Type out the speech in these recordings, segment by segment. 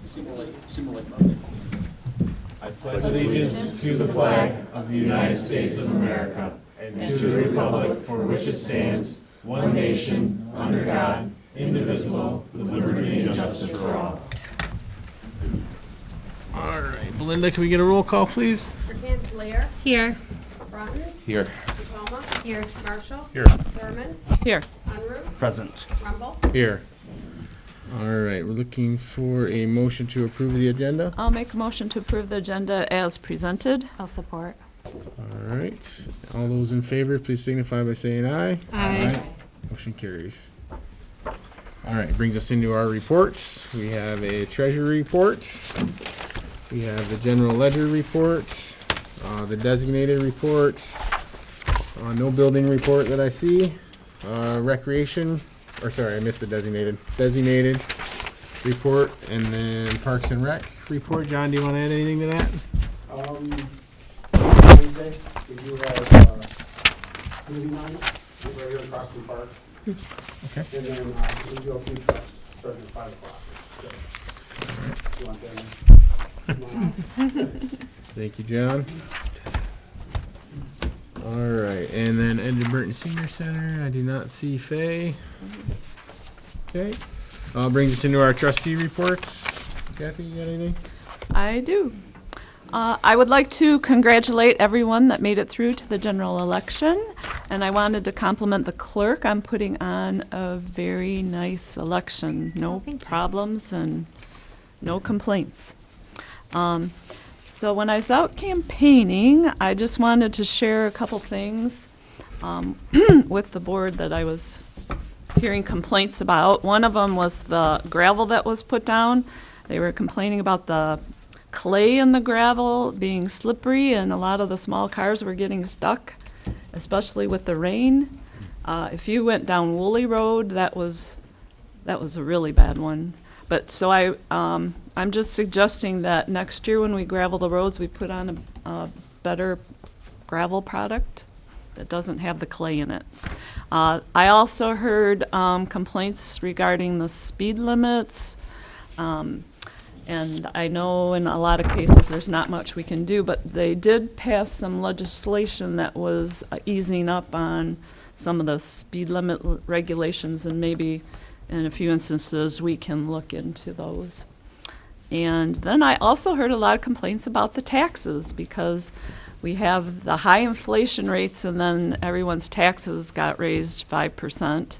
Simulate motion. I pledge allegiance to the flag of the United States of America and to the republic for which it stands, one nation, under God, indivisible, with liberty and justice for all. All right, Belinda, can we get a roll call, please? Blair. Here. Broughton. Here. Tacoma. Here. Marshall. Here. Thurman. Here. Unruh. Present. Rumble. Here. All right, we're looking for a motion to approve the agenda. I'll make a motion to approve the agenda as presented. I'll support. All right, all those in favor, please signify by saying aye. Aye. Motion carries. All right, brings us into our reports. We have a treasury report. We have the general ledger report, the designated report, no building report that I see, recreation, or sorry, I missed the designated report, and then Parks and Rec report. John, do you want to add anything to that? Wednesday, we do have movie night right here across the park. Okay. And then we do a food trucks starting at 5 o'clock. So, you want that? Thank you, John. All right, and then Edna Burton Senior Center, I do not see Faye. Okay, brings us into our trustee reports. Kathy, you got anything? I do. I would like to congratulate everyone that made it through to the general election, and I wanted to compliment the clerk on putting on a very nice election. No problems and no complaints. So when I was out campaigning, I just wanted to share a couple things with the board that I was hearing complaints about. One of them was the gravel that was put down. They were complaining about the clay in the gravel being slippery, and a lot of the small cars were getting stuck, especially with the rain. If you went down Woolley Road, that was a really bad one. But so I'm just suggesting that next year when we gravel the roads, we put on a better gravel product that doesn't have the clay in it. I also heard complaints regarding the speed limits. And I know in a lot of cases there's not much we can do, but they did pass some legislation that was easing up on some of the speed limit regulations, and maybe in a few instances we can look into those. And then I also heard a lot of complaints about the taxes, because we have the high inflation rates and then everyone's taxes got raised 5%.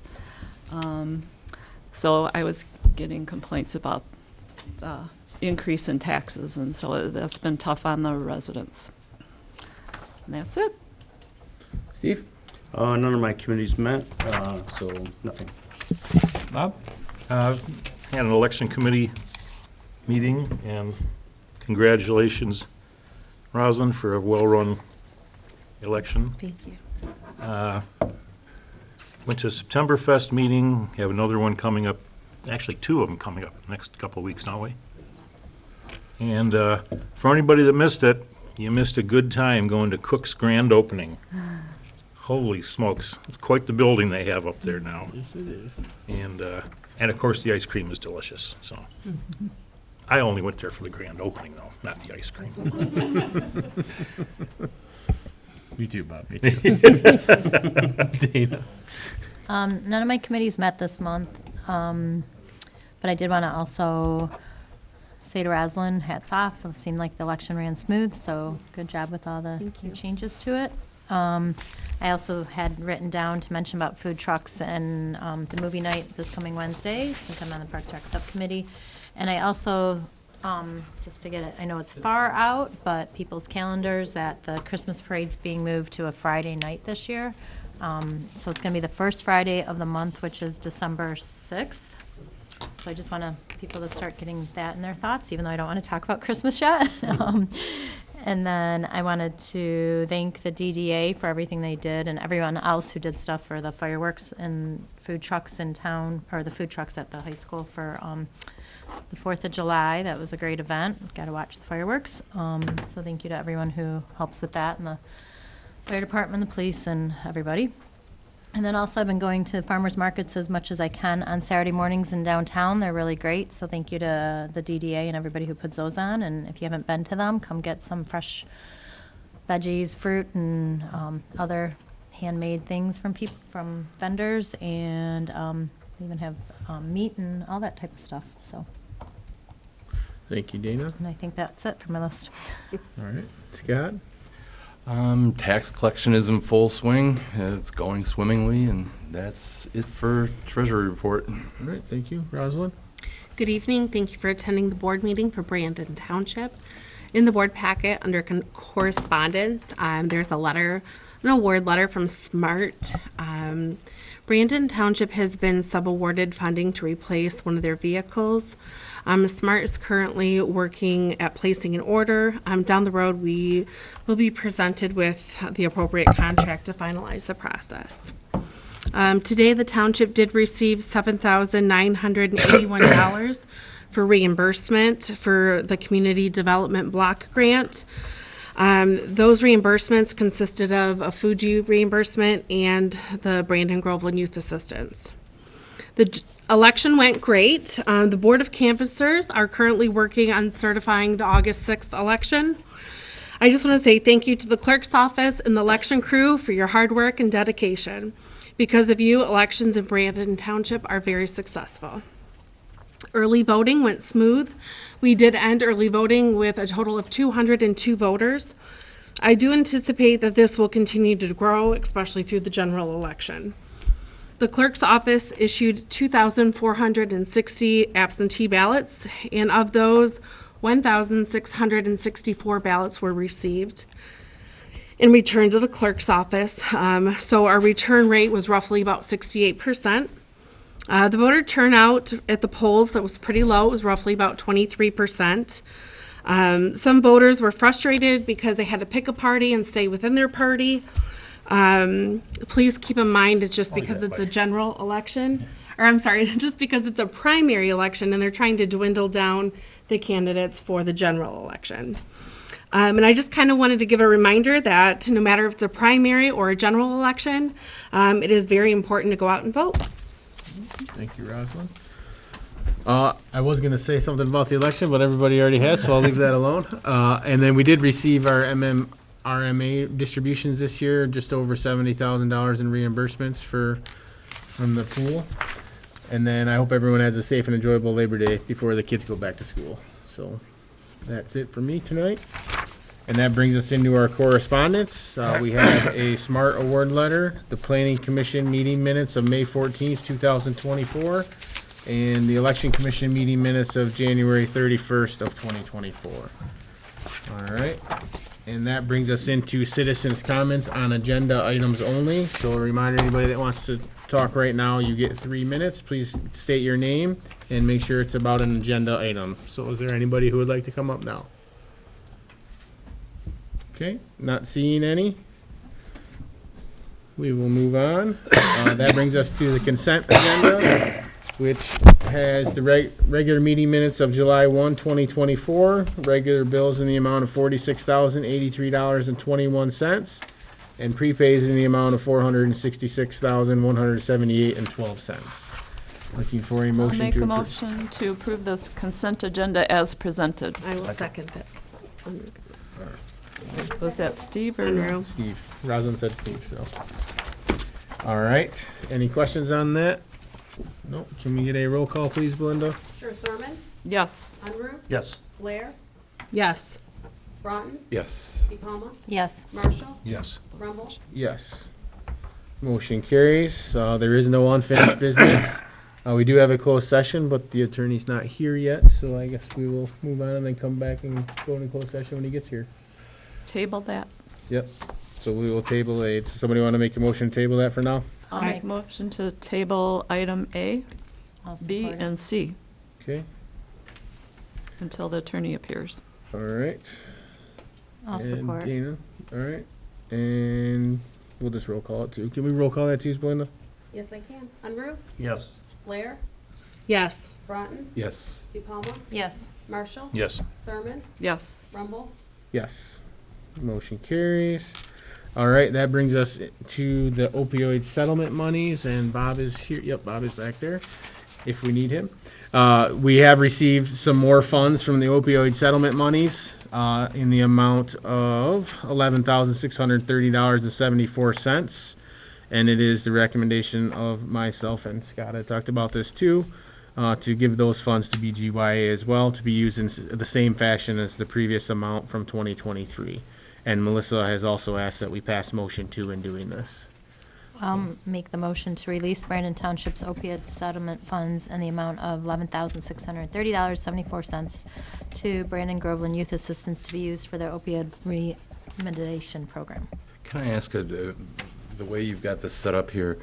So I was getting complaints about increase in taxes, and so that's been tough on the residents. And that's it. Steve? None of my committees met, so nothing. Bob? Had an election committee meeting, and congratulations, Rosalind, for a well-run election. Thank you. Went to a Septemberfest meeting, have another one coming up, actually two of them coming up next couple of weeks, don't we? And for anybody that missed it, you missed a good time going to Cook's grand opening. Holy smokes, it's quite the building they have up there now. Yes, it is. And of course, the ice cream is delicious, so. I only went there for the grand opening, though, not the ice cream. Me too, Bob, me too. Dana? None of my committees met this month, but I did want to also say to Rosalind, hats off. It seemed like the election ran smooth, so good job with all the changes to it. I also had written down to mention about food trucks and the movie night this coming Wednesday, since I'm on the Parks and Rec subcommittee. And I also, just to get it, I know it's far out, but people's calendars, that the Christmas parade's being moved to a Friday night this year. So it's going to be the first Friday of the month, which is December 6th. So I just want people to start getting that in their thoughts, even though I don't want to talk about Christmas yet. And then I wanted to thank the DDA for everything they did, and everyone else who did stuff for the fireworks and food trucks in town, or the food trucks at the high school for the 4th of July. That was a great event. Got to watch the fireworks. So thank you to everyone who helps with that, and the fire department, the police, and everybody. And then also I've been going to farmers markets as much as I can on Saturday mornings in downtown. They're really great. So thank you to the DDA and everybody who puts those on. And if you haven't been to them, come get some fresh veggies, fruit, and other handmade things from vendors, and even have meat and all that type of stuff. So, Thank you, Dana. and I think that's it for my list. All right, Scott? Tax collection is in full swing. It's going swimmingly, and that's it for treasury report. All right, thank you. Rosalind? Good evening. Thank you for attending the board meeting for Brandon Township. In the board packet, under correspondence, there's an award letter from SMART. Brandon Township has been subawarded funding to replace one of their vehicles. SMART is currently working at placing an order. Down the road, we will be presented with the appropriate contract to finalize the process. Today, the township did receive $7,981 for reimbursement for the Community Development Block Grant. Those reimbursements consisted of a Fuji reimbursement and the Brandon Groveland Youth Assistance. The election went great. The Board of Canvassers are currently working on certifying the August 6th election. I just want to say thank you to the clerk's office and the election crew for your hard work and dedication. Because of you, elections in Brandon Township are very successful. Early voting went smooth. We did end early voting with a total of 202 voters. I do anticipate that this will continue to grow, especially through the general election. The clerk's office issued 2,460 absentee ballots, and of those, 1,664 ballots were received and returned to the clerk's office. So our return rate was roughly about 68%. The voter turnout at the polls, that was pretty low. It was roughly about 23%. Some voters were frustrated because they had to pick a party and stay within their party. Please keep in mind it's just because it's a general election, or I'm sorry, just because it's a primary election and they're trying to dwindle down the candidates for the general election. And I just kind of wanted to give a reminder that no matter if it's a primary or a general election, it is very important to go out and vote. Thank you, Rosalind. I was going to say something about the election, but everybody already has, so I'll leave that alone. And then we did receive our RMA distributions this year, just over $70,000 in reimbursements from the pool. And then I hope everyone has a safe and enjoyable Labor Day before the kids go back to school. So that's it for me tonight. And that brings us into our correspondence. We have a SMART award letter, the Planning Commission meeting minutes of May 14th, 2024, and the Election Commission meeting minutes of January 31st of 2024. All right. And that brings us into citizens' comments on agenda items only. So a reminder, anybody that wants to talk right now, you get 3 minutes. Please state your name and make sure it's about an agenda item. So is there anybody who would like to come up now? Okay, not seeing any. We will move on. That brings us to the consent agenda, which has the regular meeting minutes of July 1, 2024, regular bills in the amount of $46,083.21, and prepays in the amount of $466,178.12. Looking for a I'll motion make to a approve. motion to approve this consent agenda as presented. I will second it. Was that Steve or? Unreal. Steve. Rosalind said Steve, so. All right. Any questions on that? No. Can we get a roll call, please, Belinda? Sure. Thurman? Yes. Unruh? Yes. Blair? Yes. Broughton? Yes. DePalma? Yes. Marshall? Yes. Rumble? Yes. Motion carries. There is no unfinished business. We do have a closed session, but the attorney's not here yet, so I guess we will move on and then come back and go into closed session when he gets here. Table that. Yep. So we will table somebody want to make a motion to table that for now? I'll make a motion to table item A, I'll B, support it. and C Okay. until the attorney appears. All right. I'll And support. Dana. All right. And we'll just roll call it too. Can we roll call that too, Belinda? Yes, I can. Unruh? Yes. Blair? Yes. Broughton? Yes. DePalma? Yes. Marshall? Yes. Thurman? Yes. Rumble? Yes. Motion carries. All right, that brings us to the opioid settlement monies, and Bob is here. Yep, Bob is back there if we need him. We have received some more funds from the opioid settlement monies in the amount of $11,630.74. And it is the recommendation of myself and Scott, I talked about this too, to give those funds to BGYA as well, to be used in the same fashion as the previous amount from 2023. And Melissa has also asked that we pass motion 2 in doing this. I'll make the motion to release Brandon Township's opiate settlement funds in the amount of $11,630.74 to Brandon Groveland Youth Assistance to be used for their opioid remediation program. Can I ask, the way you've got this set up here,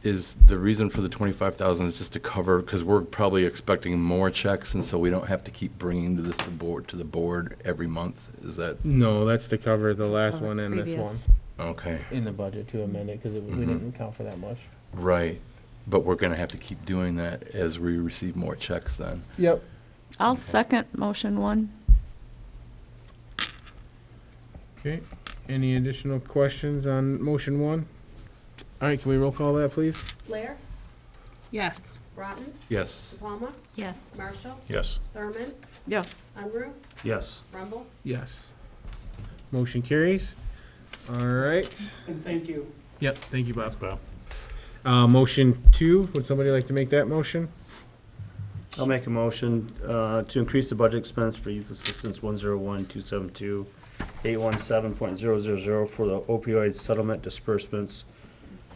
is the reason for the 25,000 is just to cover, because we're probably expecting more checks, and so we don't have to keep bringing to the board every month? Is that, No, that's to cover the last one and this Previous. one okay, in the budget to amend it, because we didn't account for that much. right. But we're gonna have to keep doing that as we receive more checks then? Yep. I'll second motion 1. Okay, any additional questions on motion 1? All right, can we roll call that, please? Blair, Yes. Broughton, Yes. Palma, Yes. Marshall, Yes. Thurman, Yes. Unruh, Yes. Rumble. Yes. Motion carries. All right. And thank you. Yep, thank you, Bob. Bob. Motion 2, would somebody like to make that motion? I'll make a motion to increase the budget expense for youth assistance 101-272-817.000 for the opioid settlement disbursements,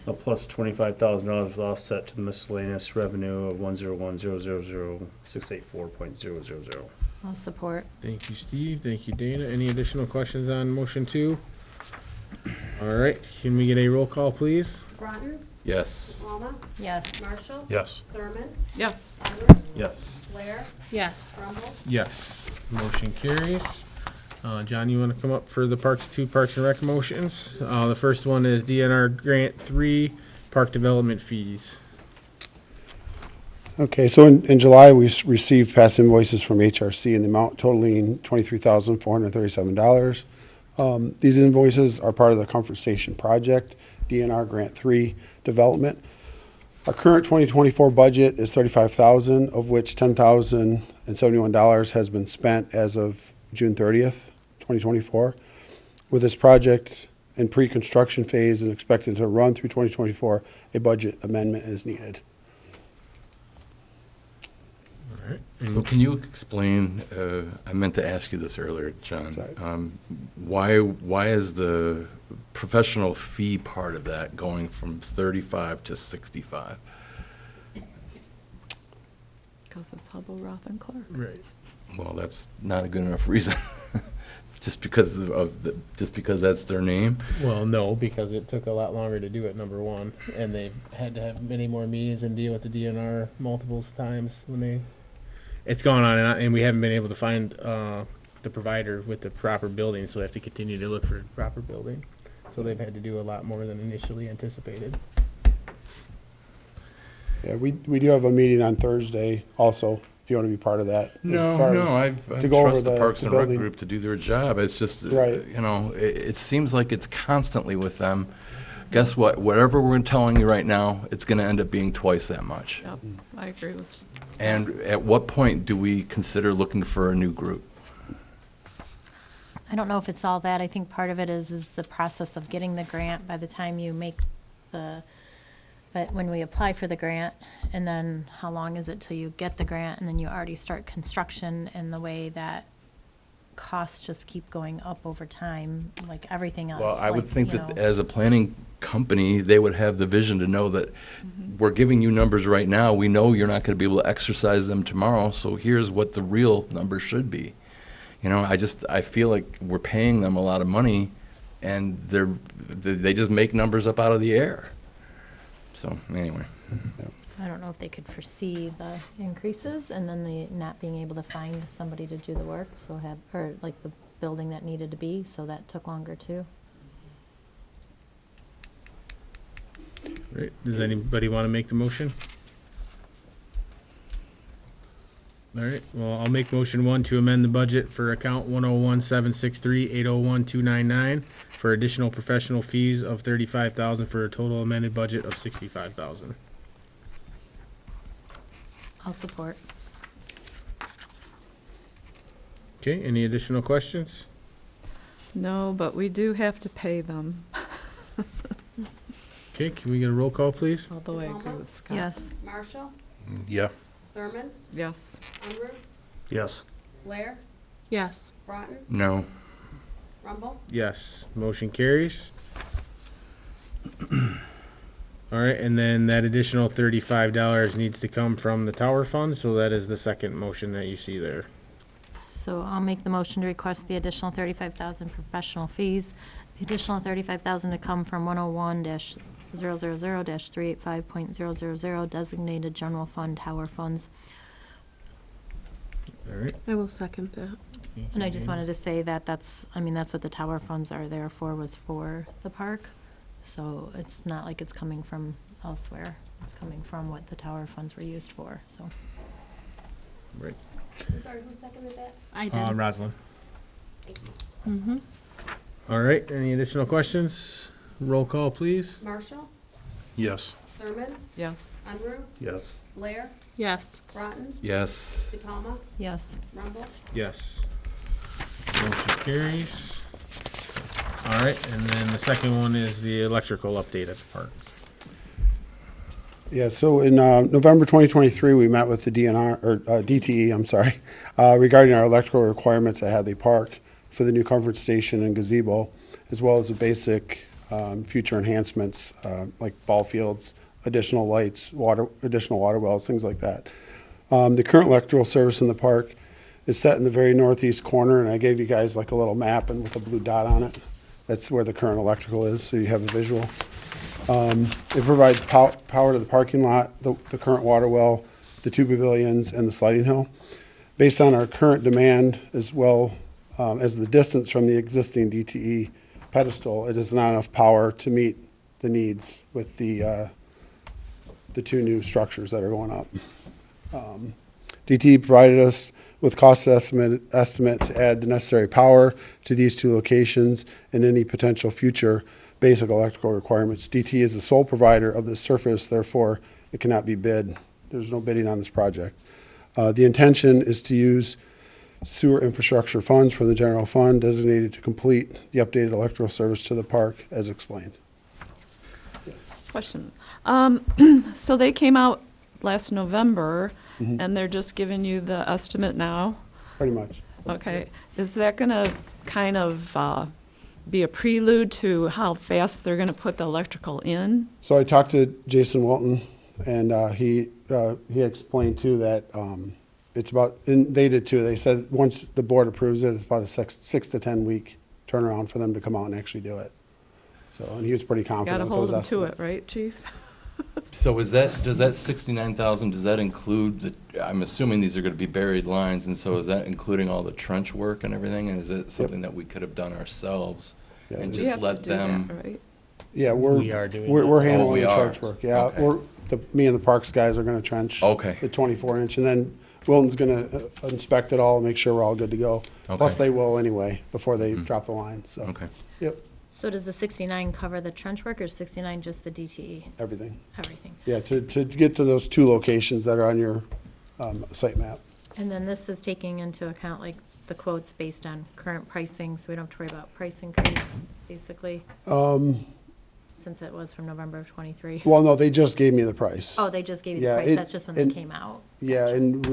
a plus $25,000 with offset to the miscellaneous revenue of 101-000-684.000. I'll support. Thank you, Steve. Thank you, Dana. Any additional questions on motion 2? All right, can we get a roll call, please? Broughton, Yes. Palma, Yes. Marshall, Yes. Thurman, Yes. Unruh, Yes. Blair, Yes. Rumble. Yes. Motion carries. John, you want to come up for the Parks and Rec motions? The first one is DNR Grant 3, Park Development Fees. Okay, so in July, we received past invoices from HRC in the amount totaling $23,437. These invoices are part of the Comfort Station project, DNR Grant 3 development. Our current 2024 budget is $35,000, of which $10,071 has been spent as of June 30th, 2024. With this project in pre-construction phase and expected to run through 2024, a budget amendment is needed. All right. So can you explain, I meant to ask you this earlier, John. Sorry. Why is the professional fee part of that going from 35 to 65? Because it's Hubble, Roth, and Clark. Right. Well, that's not a good enough reason. Just because just because that's their name? Well, no, because it took a lot longer to do it, number one, and they had to have many more meetings and deal with the DNR multiples times when they. It's gone on and we haven't been able to find the provider with the proper building, so we have to continue to look for a proper building. So they've had to do a lot more than initially anticipated. Yeah, we do have a meeting on Thursday also, if you want to be part of that. as No, far no, as I to go over trust the Parks the and Rec building. group to do their job. It's just, Right. you know, it seems like it's constantly with them. Guess what? Whatever we're telling you right now, it's going to end up being twice that much. Yep, I agree with. And at what point do we consider looking for a new group? I don't know if it's all that. I think part of it is the process of getting the grant by the time you make but when we apply for the grant, and then how long is it till you get the grant, and then you already start construction, and the way that costs just keep going up over time, like everything else. Well, I would like, think you that know. as a planning company, they would have the vision to know that we're giving you numbers right now. We know you're not going to be able to exercise them tomorrow, so here's what the real number should be. You know, I feel like we're paying them a lot of money, and they just make numbers up out of the air. So anyway, I don't know if they could foresee the increases and then the not being able to find somebody to do the work, or like the building that needed to be, so that took longer too. Right. Does anybody want to make the motion? All right, well, I'll make motion one to amend the budget for account 101-763-801-299 for additional professional fees of $35,000 for a total amended budget of $65,000. I'll support. Okay, any additional questions? No, but we do have to pay them, Okay, can we get a roll call, please? although I agree with Scott. Yes. Marshall, Yeah. Thurman, Yes. Unruh, Yes. Blair, Yes. Broughton, No. Rumble, Yes, motion carries. All right, and then that additional $35 needs to come from the tower fund, so that is the second motion that you see there. So I'll make the motion to request the additional 35,000 professional fees. The additional 35,000 to come from 101-000-385.000 designated general fund tower funds. All right. I will second that. And I just wanted to say that that's what the tower funds are there for, was for the park. So it's not like it's coming from elsewhere. It's coming from what the tower funds were used for, so. Right. I'm sorry, who seconded that? I did. Rosalind. Mm-hmm. All right, any additional questions? Roll call, please. Marshall, Yes. Thurman, Yes. Unruh, Yes. Blair, Yes. Broughton, Yes. DePalma, Yes. Rumble, Yes. Motion carries. All right, and then the second one is the electrical update at the park. Yeah, so in November 2023, we met with the DTE, I'm sorry, regarding our electrical requirements at Hadley Park for the new conference station and gazebo, as well as the basic future enhancements like ball fields, additional lights, additional water wells, things like that. The current electrical service in the park is set in the very northeast corner, and I gave you guys like a little map and with a blue dot on it. That's where the current electrical is, so you have a visual. It provides power to the parking lot, the current water well, the two pavilions, and the sliding hill. Based on our current demand, as well as the distance from the existing DTE pedestal, it is not enough power to meet the needs with the two new structures that are going up. DTE provided us with cost estimate to add the necessary power to these two locations and any potential future basic electrical requirements. DTE is the sole provider of this surface, therefore it cannot be bid. There's no bidding on this project. The intention is to use sewer infrastructure funds from the general fund designated to complete the updated electrical service to the park as explained. Question. So they came out last November, and they're just giving you the estimate now? Pretty much. Okay. Is that going to kind of be a prelude to how fast they're going to put the electrical in? So I talked to Jason Walton, and he explained too that it's about, and they did too, they said once the board approves it, it's about a 6 to 10 week turnaround for them to come out and actually do it. So, and he was pretty Got confident to with hold those them to estimates. it, right, Chief? So does that 69,000, does that include I'm assuming these are going to be buried lines, and so is that including all the trench work and everything? And is it something that we could have done ourselves Yeah, and We just have to let do them? that, right? Yeah, We are doing we're that. handling we the are. trench work. Yeah, Okay. me and the parks guys are gonna trench. Okay. The 24-inch, and then Wilton's gonna inspect it all, and make sure we're all good to go. Plus, Okay. they will anyway, before they drop the line, so. Okay. Yep, So does the 69 cover the trench work, or is 69 just the DTE, everything. everything? Yeah, to get to those two locations that are on your site map. And then this is taking into account like the quotes based on current pricing, so we don't have to worry about price increase, basically? Since it was from November of '23. Well, no, they just gave me the price. Oh, they just gave you the Yeah, price, it- that's just when they and- came out. Yeah, and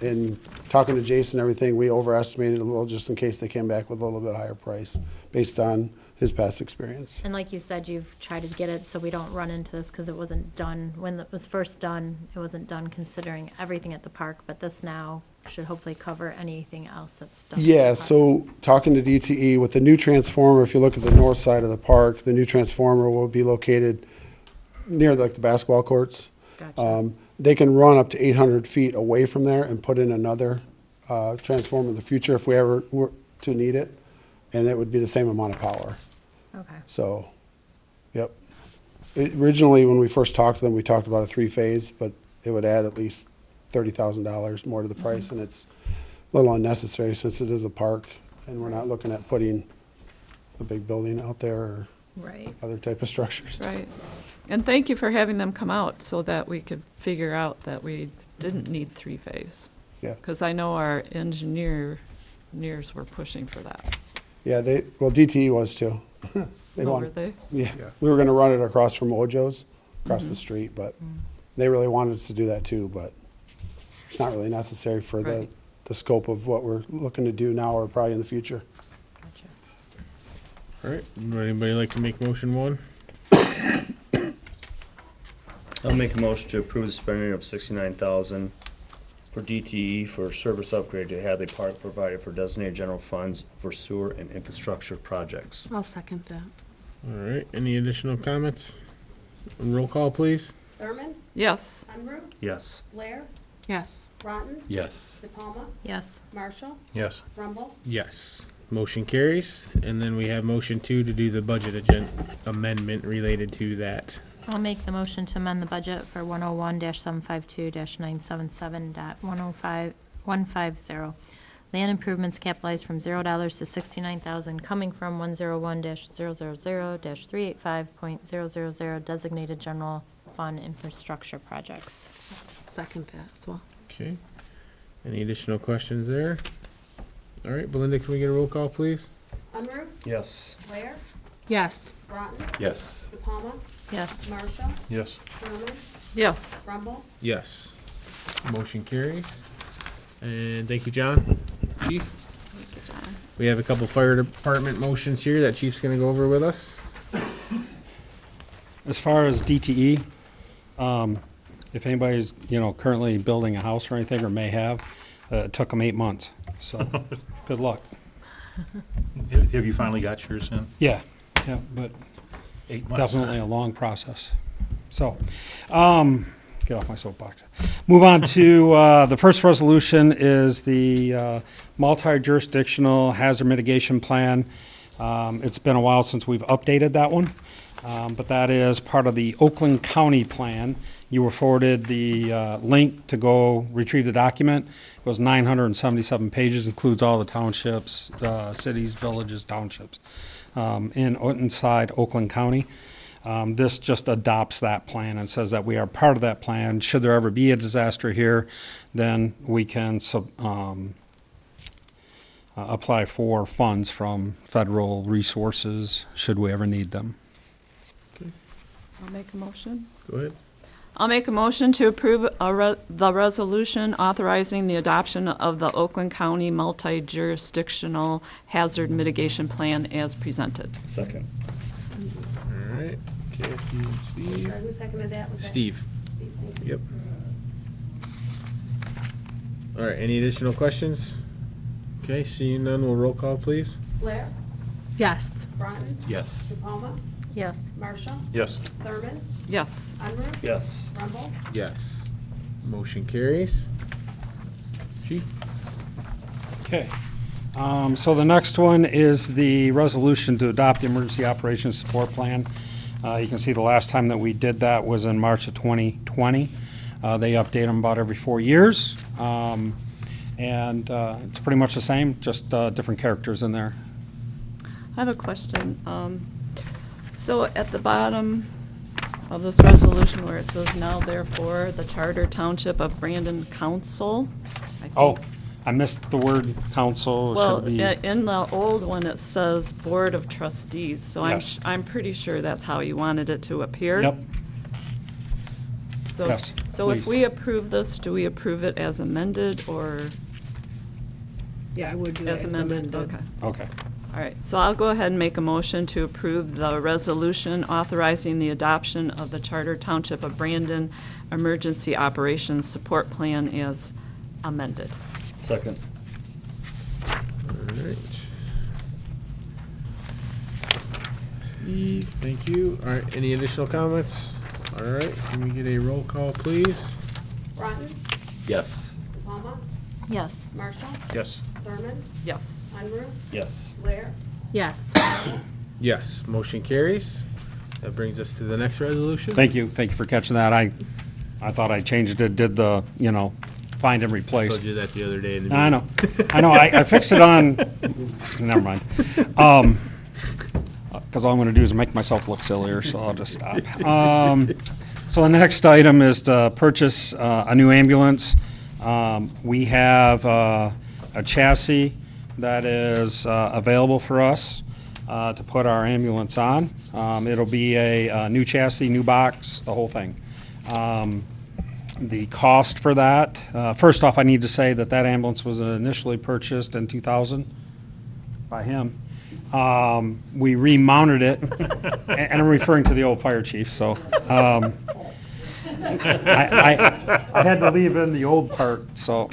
in talking to Jason and everything, we overestimated a little just in case they came back with a little bit higher price based on his past experience. And like you said, you've tried to get it so we don't run into this, because it wasn't done, when it was first done, it wasn't done considering everything at the park, but this now should hopefully cover anything else that's done. at the Yeah, park. so talking to DTE, with the new transformer, if you look at the north side of the park, the new transformer will be located near like the basketball courts. Gotcha. They can run up to 800 feet away from there and put in another transformer in the future if we ever were to need it, and it would be the same amount of power. Okay, So, yep. Originally, when we first talked to them, we talked about a 3-phase, but it would add at least $30,000 more to the price, and it's a little unnecessary since it is a park, and we're not looking at putting a big building out there or Right. other type of structures. Right. And thank you for having them come out so that we could figure out that we didn't need three-phase. Yeah. Because I know our engineers were pushing for that. Yeah, DTE was too. They Oh, wanted, were they? yeah, Yeah. we were gonna run it across from Ojo's, across the street, but they really wanted us to do that too, but it's not really necessary for Right. the scope of what we're looking to do now or probably in the future. All right, would anybody like to make motion one? I'll make a motion to approve the spending of $69,000 for DTE for service upgrade to Hadley Park provided for designated general funds for sewer and infrastructure projects. I'll second that. All right, any additional comments? Roll call, please. Thurman, Yes. Unruh, Yes. Blair, Yes. Broughton, Yes. De Palma, Yes. Marshall, Yes. Rumble, Yes. Motion carries, and then we have motion two to do the budget amendment related to that. I'll make the motion to amend the budget for 101-752-977.105.150. Land improvements capitalized from $0 to $69,000, coming from 101-000-385.000 designated general fund infrastructure projects. Second that as well. Okay. Any additional questions there? All right, Belinda, can we get a roll call, please? Unruh, Yes. Blair, Yes. Broughton, Yes. De Palma, Yes. Marshall, Yes. Thurman, Yes. Rumble, Yes. Motion carries. And thank you, John. Chief? We have a couple fire department motions here that Chief's gonna go over with us. As far as DTE, if anybody's, currently building a house or anything, or may have, it took them 8 months, so good luck. Have you finally got yours in? Yeah, but 8 months. definitely a long process. So, get off my soapbox. Move on to, the first resolution is the multi-jurisdictional hazard mitigation plan. It's been a while since we've updated that one, but that is part of the Oakland County plan. You were forwarded the link to go retrieve the document. It was 977 pages, includes all the townships, cities, villages, townships inside Oakland County. This just adopts that plan and says that we are part of that plan. Should there ever be a disaster here, then we can apply for funds from federal resources, should we ever need them. I'll make a motion. Go ahead. I'll make a motion to approve the resolution authorizing the adoption of the Oakland County Multi-Jurisdictional Hazard Mitigation Plan as presented. Second. All right. Okay, Steve. sorry, who seconded that? Was that Steve. Steve, thank you. Yep. All right, any additional questions? Okay, seeing none, we'll roll call, please. Blair, Yes. Broughton, Yes. De Palma, Yes. Marshall, Yes. Thurman, Yes. Unruh, Yes. Rumble, Yes. Motion carries. Chief? Okay. So the next one is the resolution to adopt the Emergency Operations Support Plan. You can see the last time that we did that was in March of 2020. They update them about every 4 years. And it's pretty much the same, just different characters in there. I have a question. So at the bottom of this resolution where it says now therefore the Charter Township of Brandon Council. I think- Oh, I missed the word council. It Well, should be, in the old one, it says Board of Trustees, so Yes. I'm pretty sure that's how you wanted it to appear. Yep. So, Yes, so if please. we approve this, do we approve it as amended or Yeah, I would do as amended? Okay. okay. All right, so I'll go ahead and make a motion to approve the resolution authorizing the adoption of the Charter Township of Brandon Emergency Operations Support Plan as amended. Second. All right. Steve, thank you. All right, any additional comments? All right, can we get a roll call, please? Broughton, Yes. De Palma, Yes. Marshall, Yes. Thurman, Yes. Unruh, Yes. Blair, Yes. Yes, motion carries. That brings us to the next resolution. Thank you for catching that. I I thought I changed it, did the, find and replace. Told you that the other day. In the I meeting. know, I fixed it on, never mind. Because all I'm gonna do is make myself look sillier, so I'll just stop. So the next item is to purchase a new ambulance. We have a chassis that is available for us to put our ambulance on. It'll be a new chassis, new box, the whole thing. The cost for that, first off, I need to say that ambulance was initially purchased in 2000 by him. We remounted it, and I'm referring to the old fire chief, so. I had to leave in the old part, so.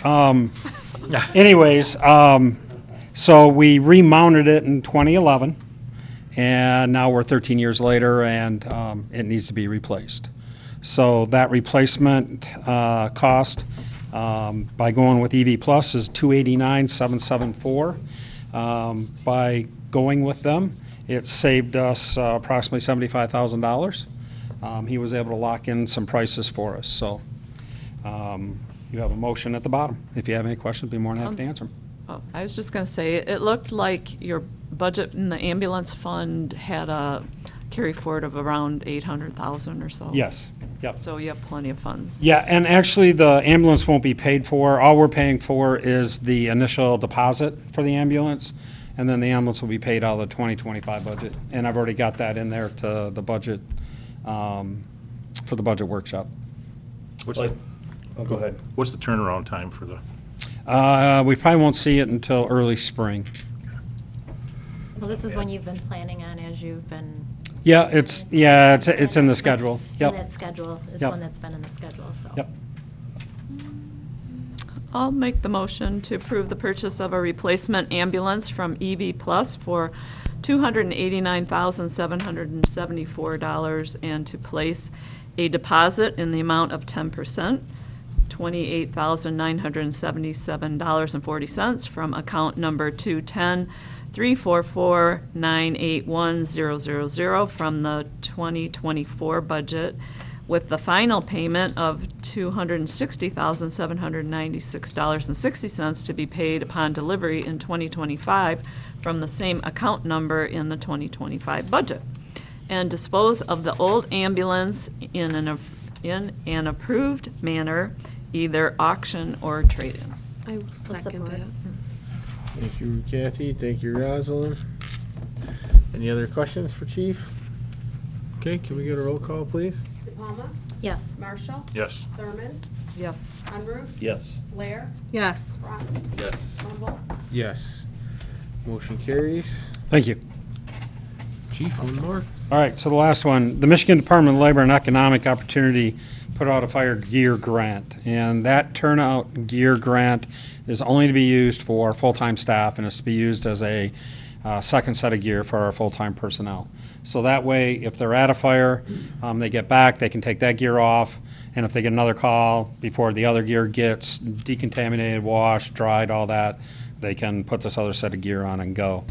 Anyways, so we remounted it in 2011, and now we're 13 years later, and it needs to be replaced. So that replacement cost by going with EV Plus is $289,774. By going with them, it saved us approximately $75,000. He was able to lock in some prices for us. So you have a motion at the bottom. If you have any questions, be more than happy to answer them. Oh, I was just going to say, it looked like your budget in the ambulance fund had a carry forward of around 800,000 or so. Yes. Yep. So you have plenty of funds. Yeah, and actually, the ambulance won't be paid for. All we're paying for is the initial deposit for the ambulance, and then the ambulance will be paid out of the 2025 budget. And I've already got that in there to the budget, for the budget workshop. What's Like- the, Oh, go ahead. what's the turnaround time for the, We probably won't see it until early spring. Well, this is one you've been planning on as you've been. Yeah, it's in the schedule. And Yep, that schedule is Yep. one that's been in the schedule, so. yep. I'll make the motion to approve the purchase of a replacement ambulance from EV Plus for $289,774 and to place a deposit in the amount of 10%, $28,977.40 from account number 210-344-981-000 from the 2024 budget, with the final payment of $260,796.60 to be paid upon delivery in 2025 from the same account number in the 2025 budget, and dispose of the old ambulance in an approved manner, either auction or trade-in. I will second that. Thank you, Kathy. Thank you, Rosalind. Any other questions for Chief? Okay, can we get a roll call, please? DePalma, Yes. Marshall, yes. Thurman, Yes. Unruh, Yes. Blair, Yes. Rotten, Yes. Trumbull. Yes. Motion carries. Thank you. Chief, one more. All right, so the last one, the Michigan Department of Labor and Economic Opportunity put out a fire gear grant, and that turnout gear grant is only to be used for full-time staff, and it's to be used as a second set of gear for our full-time personnel. So that way, if they're at a fire, they get back, they can take that gear off, and if they get another call before the other gear gets decontaminated, washed, dried, all that, they can put this other set of gear on and go.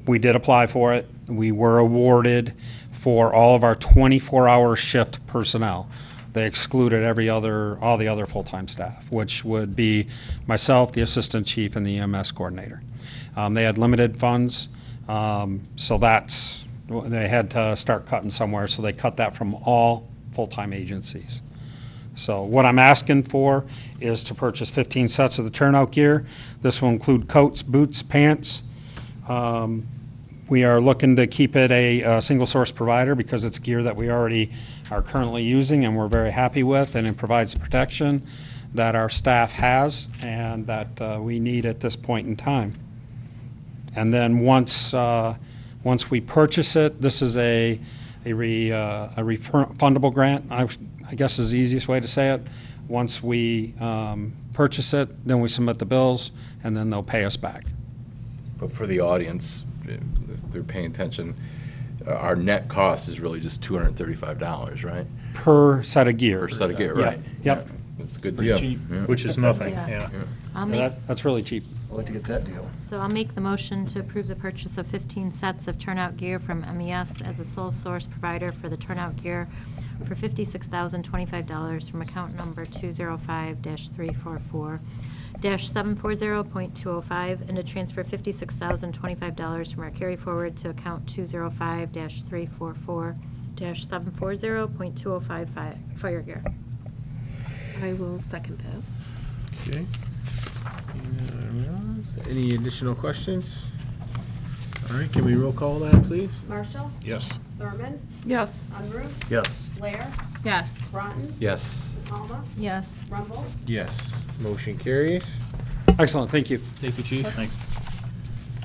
We did apply for it. We were awarded for all of our 24-hour shift personnel. They excluded all the other full-time staff, which would be myself, the assistant chief, and the EMS coordinator. They had limited funds, so they had to start cutting somewhere, so they cut that from all full-time agencies. So what I'm asking for is to purchase 15 sets of the turnout gear. This will include coats, boots, pants. We are looking to keep it a single source provider because it's gear that we already are currently using and we're very happy with, and it provides the protection that our staff has and that we need at this point in time. And then once we purchase it, this is a refundable grant, I guess is the easiest way to say it. Once we purchase it, then we submit the bills, and then they'll pay us back. But for the audience, if they're paying attention, our net cost is really just $235, right? Per set of gear. Per set of gear, Yeah. right? Yep. Yeah. It's good. Pretty Yeah. cheap, Yeah. which is nothing, Yeah. yeah. I'll Yeah, make, that's really cheap. I'd like to get that deal. so I'll make the motion to approve the purchase of 15 sets of turnout gear from MES as a sole source provider for the turnout gear for $56,025 from account number 205-344-740.205, and to transfer $56,025 from our carry forward to account 205-344-740.205 fire gear. I will second that. Okay. Any additional questions? All right, can we roll call that, please? Marshall, Yes. Thurman, Yes. Unruh, Yes. Blair, Yes. Broughton, Yes. Palma, Yes. Rumble. Yes. Motion carries. Excellent, thank you. Thank you, Chief. Thanks.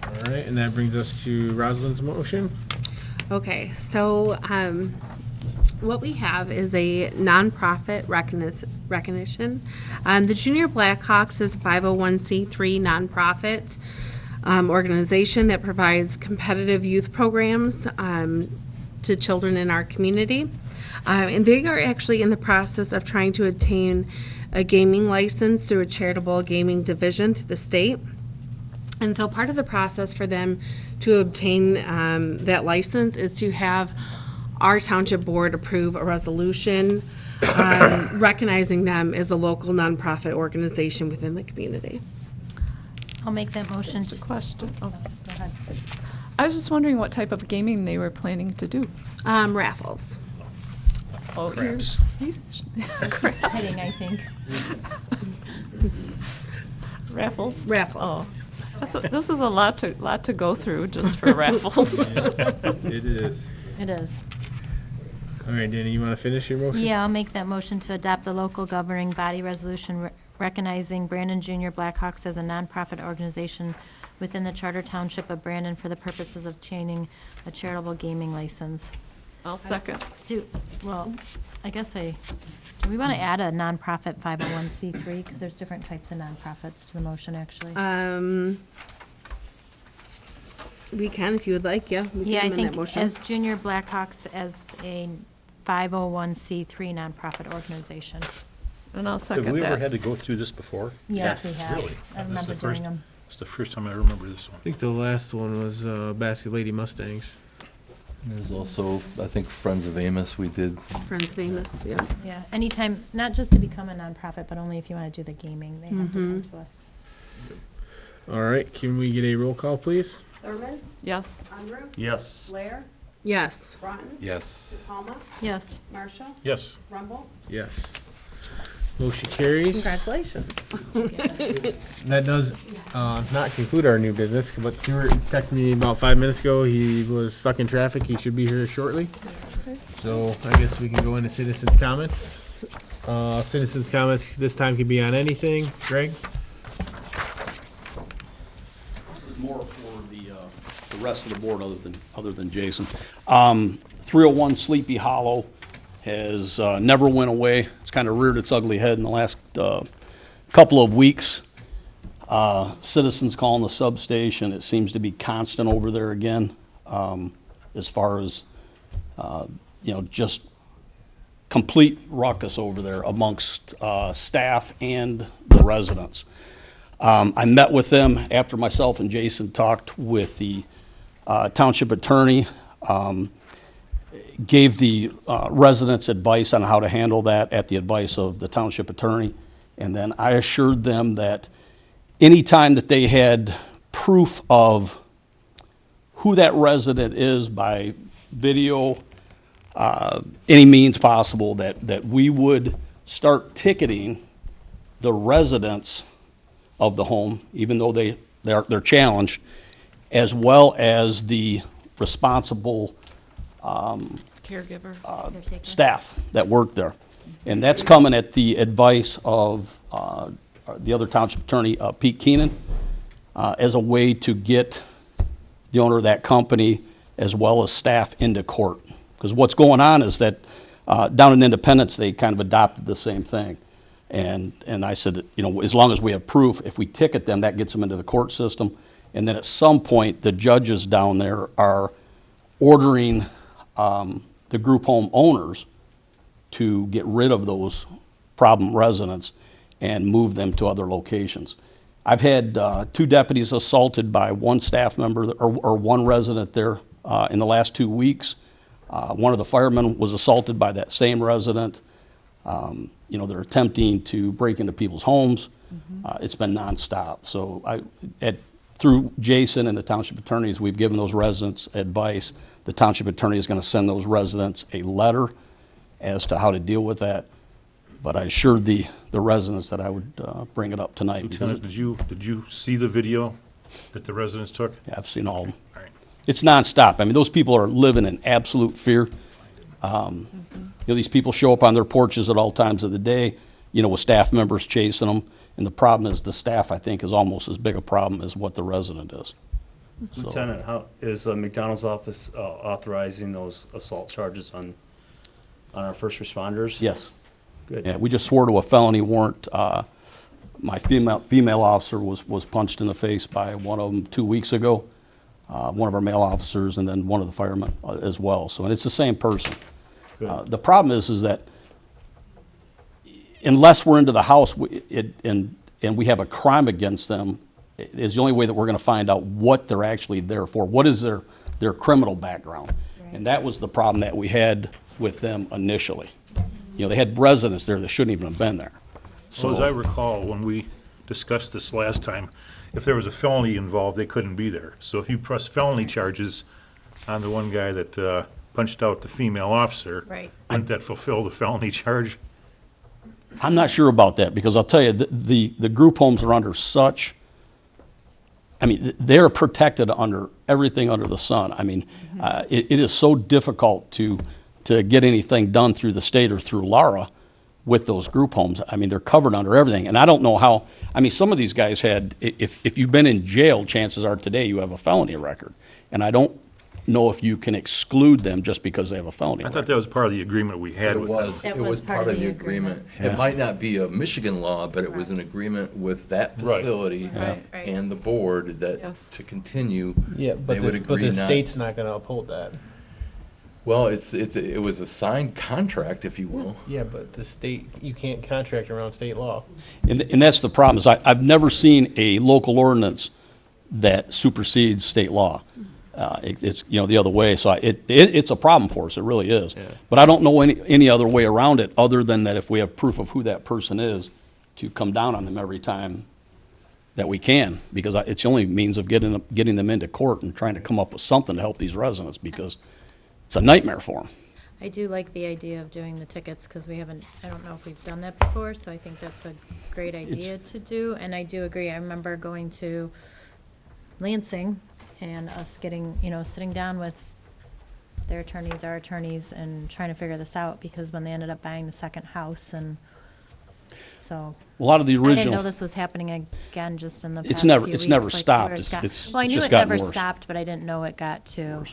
All right, and that brings us to Rosalind's motion. Okay, so what we have is a nonprofit recognition. The Junior Blackhawks is a 501c3 nonprofit organization that provides competitive youth programs to children in our community. And they are actually in the process of trying to obtain a gaming license through a charitable gaming division through the state. And so part of the process for them to obtain that license is to have our township board approve a resolution recognizing them as a local nonprofit organization within the community. I'll make that motion. Just a question. Oh, Go ahead. I was just wondering what type of gaming they were planning to do. Raffles. Oh, Craps. Craps. Heading, I think. Raffles? Raffles. Oh, this is a lot to go through just for raffles. It is. It is. All right, Danny, you want to finish your motion? Yeah, I'll make that motion to adopt the local governing body resolution recognizing Brandon Junior Blackhawks as a nonprofit organization within the Charter Township of Brandon for the purposes of obtaining a charitable gaming license. I'll second. Do we want to add a nonprofit 501c3? Because there's different types of nonprofits to the motion, actually. We can if you would like, yeah. We Yeah, I can amend that think motion. as Junior Blackhawks as a 501c3 nonprofit organization. And I'll second that. Have we ever had to go through this before? Yes, we Yes. have. Really? I This is the remember first- doing them. It's the first time I remember this one. I think the last one was Basket Lady Mustangs. There's also, I think, Friends of Amos we did. Friends of Amos, yeah. Yeah, anytime, not just to become a nonprofit, but only if you want to do the gaming, they have to come to us. All right, can we get a roll call, please? Thurman, Yes. Unruh, Yes. Blair, Yes. Broughton, Yes. Palma, Yes. Marshall, Yes. Rumble. Yes. Motion carries. Congratulations. That does not conclude our new business, but Stuart texted me about 5 minutes ago. He was stuck in traffic. He should be here shortly. So I guess we can go into citizens' comments. Citizens' comments this time can be on anything. Greg? More for the rest of the board other than Jason. 301 Sleepy Hollow has never went away. It's kind of reared its ugly head in the last couple of weeks. Citizens calling the substation. It seems to be constant over there again, as far as just complete ruckus over there amongst staff and the residents. I met with them after myself and Jason talked with the township attorney, gave the residents advice on how to handle that at the advice of the township attorney. And then I assured them that anytime that they had proof of who that resident is by video, any means possible, that we would start ticketing the residents of the home, even though they're challenged, as well as the responsible Caregiver. staff that work there. And that's coming at the advice of the other township attorney, Pete Keenan, as a way to get the owner of that company as well as staff into court. Because what's going on is that down in Independence, they kind of adopted the same thing. And I said, as long as we have proof, if we ticket them, that gets them into the court system. And then at some point, the judges down there are ordering the group home owners to get rid of those problem residents and move them to other locations. I've had 2 deputies assaulted by one staff member or one resident there in the last 2 weeks. One of the firemen was assaulted by that same resident. They're attempting to break into people's homes. It's been nonstop. So through Jason and the township attorneys, we've given those residents advice. The township attorney is going to send those residents a letter as to how to deal with that. But I assured the residents that I would bring it up tonight. Lieutenant, did you see the video that the residents took? Yeah, I've seen all of them. All right. It's nonstop. I mean, those people are living in absolute fear. These people show up on their porches at all times of the day, with staff members chasing them. And the problem is the staff, I think, is almost as big a problem as what the resident is. So, Lieutenant, how is McDonald's office authorizing those assault charges on our first responders? yes. Good. Yeah, we just swore to a felony warrant. My female officer was punched in the face by one of them 2 weeks ago. One of our male officers, and then one of the firemen as well. So, and it's the same person. The problem is that unless we're into the house and we have a crime against them, it is the only way that we're going to find out what they're actually there for. What is their criminal background? Right. And that was the problem that we had with them initially. They had residents there that shouldn't even have been there. So as I recall, when we discussed this last time, if there was a felony involved, they couldn't be there. So if you press felony charges on the one guy that punched out the female officer, Right. wouldn't that fulfill the felony charge? I'm not sure about that, because I'll tell you, the group homes are under such, they're protected under everything under the sun. It is so difficult to get anything done through the state or through Lara with those group homes. They're covered under everything. And I don't know how, some of these guys had, if you've been in jail, chances are today you have a felony record. And I don't know if you can exclude them just because they have a felony I record. thought that was part of the agreement we had It with them. was. That It was was part of the agreement. It might not be a Michigan law, but it was an agreement with that Right. facility Right. and the board that Yes. to continue. Yeah, They would but agree the not- state's not gonna uphold that. Well, it was a signed contract, if you will. Yeah, but the state, you can't contract around state law. And that's the problem, is I've never seen a local ordinance that supersedes state law. It's the other way, so it's a problem for us, it really is. Yeah. But I don't know any other way around it, other than that if we have proof of who that person is, to come down on them every time that we can, because it's the only means of getting them into court and trying to come up with something to help these residents, because it's a nightmare for them. I do like the idea of doing the tickets, because I don't know if we've done that before, so I think that's a great idea to do. And I do agree, I remember going to Lansing and us getting, sitting down with their attorneys, our attorneys, and trying to figure this out, because when they ended up buying the second house, and so. A lot of the I didn't know original, this was happening again just in the past It's never- few it's weeks, never like, stopped. where It's Well, I knew just it gotten never worse. stopped, but I didn't know it got to,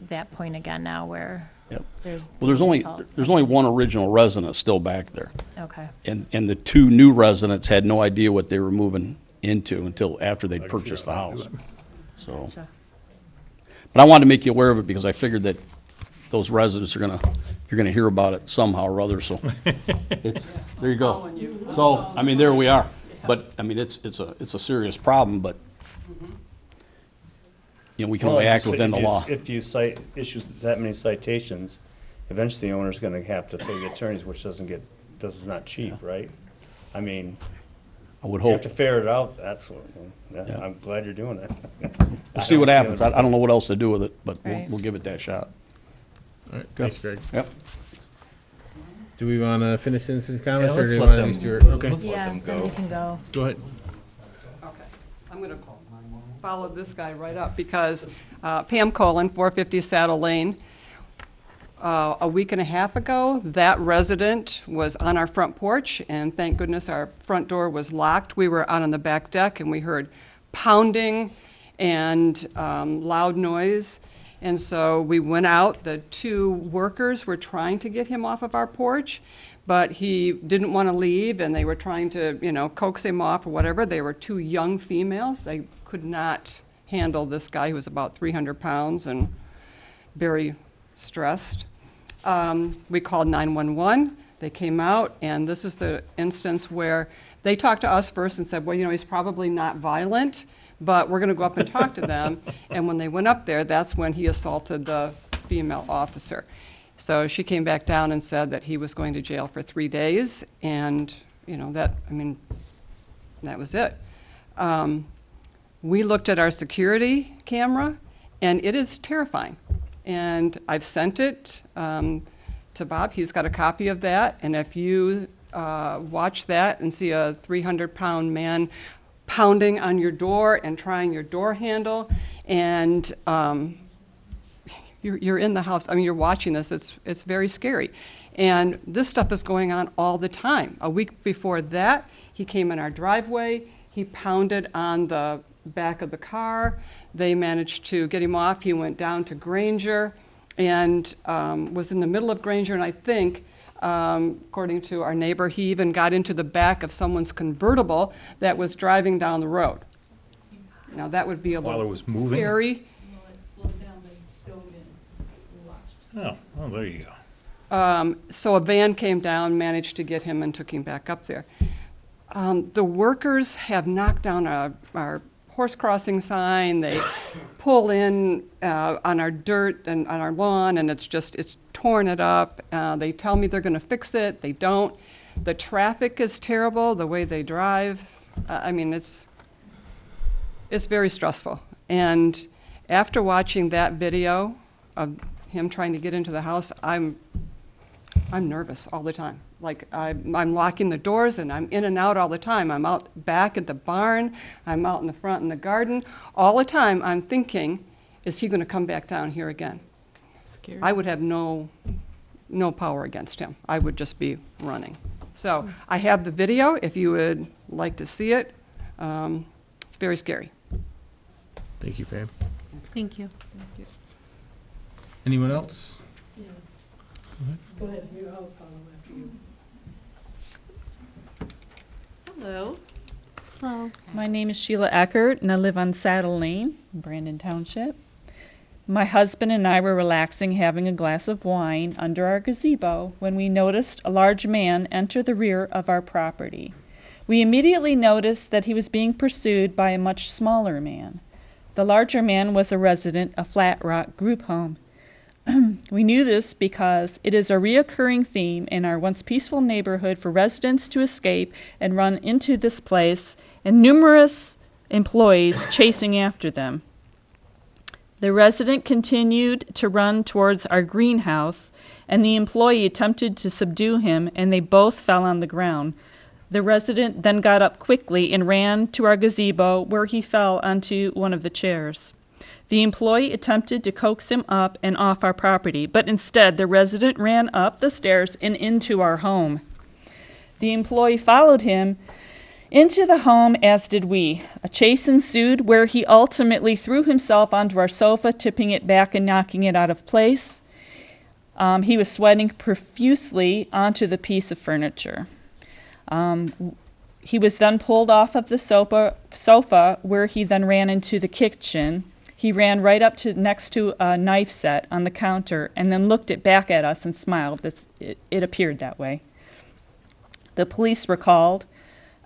that point again now where Yep. there's. well, there's only assaults. one original resident still back there. Okay. And the two new residents had no idea what they were moving into until after they'd purchased the house. So, Gotcha. but I wanted to make you aware of it, because I figured that those residents you're gonna hear about it somehow or other, so. There you go. So, there we are. But, it's a serious problem, but, we can only act within the law. If you issues that many citations, eventually the owner's gonna have to pay the attorneys, which is not cheap, right? I would You have hope. to ferret it out, that's what, Yeah. I'm glad you're doing it. We'll see what happens. I don't know what else to do with it, but Right. we'll give it that shot. All right, thanks, Greg. Yep. Do we wanna finish citizens' comments, or let's do we let wanna them- do Stuart? Okay, let's let Yeah, them then we go. can go. go ahead. Okay, I'm going to follow this guy right up, because Pam Colin, 450 Saddle Lane, a week and a half ago, that resident was on our front porch, and thank goodness our front door was locked. We were out on the back deck, and we heard pounding and loud noise. And so we went out. The two workers were trying to get him off of our porch, but he didn't want to leave, and they were trying to, coax him off or whatever. They were two young females. They could not handle this guy who was about 300 pounds and very stressed. We called 911. They came out, and this is the instance where they talked to us first and said, well, he's probably not violent, but we're going to go up and talk to them. And when they went up there, that's when he assaulted the female officer. So she came back down and said that he was going to jail for 3 days, and, that was it. We looked at our security camera, and it is terrifying. And I've sent it to Bob. He's got a copy of that. And if you watch that and see a 300-pound man pounding on your door and trying your door handle, and you're in the house, you're watching this, it's very scary. And this stuff is going on all the time. A week before that, he came in our driveway, he pounded on the back of the car. They managed to get him off. He went down to Granger and was in the middle of Granger, and I think, according to our neighbor, he even got into the back of someone's convertible that was driving down the road. Now, that would be a While little it was moving? scary. Oh, well, there you go. So a van came down, managed to get him, and took him back up there. The workers have knocked down our horse crossing sign. They pull in on our dirt and on our lawn, and it's torn it up. They tell me they're going to fix it. They don't. The traffic is terrible, the way they drive. It's very stressful. And after watching that video of him trying to get into the house, I'm nervous all the time. Like, I'm locking the doors, and I'm in and out all the time. I'm out back at the barn. I'm out in the front in the garden. All the time, I'm thinking, is he going to come back down here again? Scary. I would have no power against him. I would just be running. So I have the video, if you would like to see it. It's very scary. Thank you, Pam. Thank you. Anyone else? Go ahead, I'll follow after you. Hello. Hello. My name is Sheila Eckert, and I live on Saddle Lane, Brandon Township. My husband and I were relaxing, having a glass of wine under our gazebo when we noticed a large man enter the rear of our property. We immediately noticed that he was being pursued by a much smaller man. The larger man was a resident of Flat Rock Group Home. We knew this because it is a reoccurring theme in our once peaceful neighborhood for residents to escape and run into this place, and numerous employees chasing after them. The resident continued to run towards our greenhouse, and the employee attempted to subdue him, and they both fell on the ground. The resident then got up quickly and ran to our gazebo, where he fell onto one of the chairs. The employee attempted to coax him up and off our property, but instead the resident ran up the stairs and into our home. The employee followed him into the home, as did we. A chase ensued where he ultimately threw himself onto our sofa, tipping it back and knocking it out of place. He was sweating profusely onto the piece of furniture. He was then pulled off of the sofa, where he then ran into the kitchen. He ran right up to next to a knife set on the counter and then looked back at us and smiled. It appeared that way. The police were called.